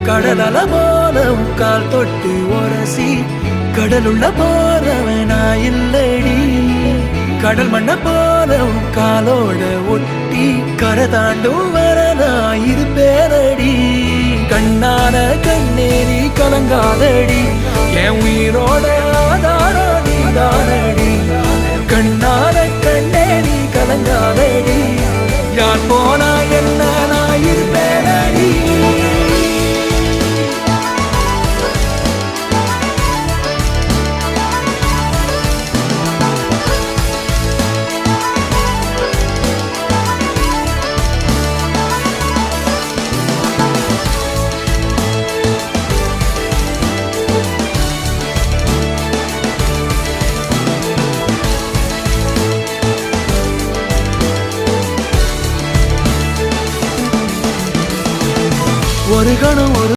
கடலல போல கால் தொட்டு உரசி கடலுள்ள போறவன் நான் இல்லடி கடல் மண்ண போல காலோட ஒட்டி கரை தாண்டும் வர நான் இருப்பேனடி கண்ணான கண்ணேரி கலங்காதடி என் உயிரோட ஆதாரம் நீதானடி கண்ணான கண்ணேரி கலங்காதடி யார் போனா என்ன நான் இருப்பேனடி ஒரு கணம் ஒரு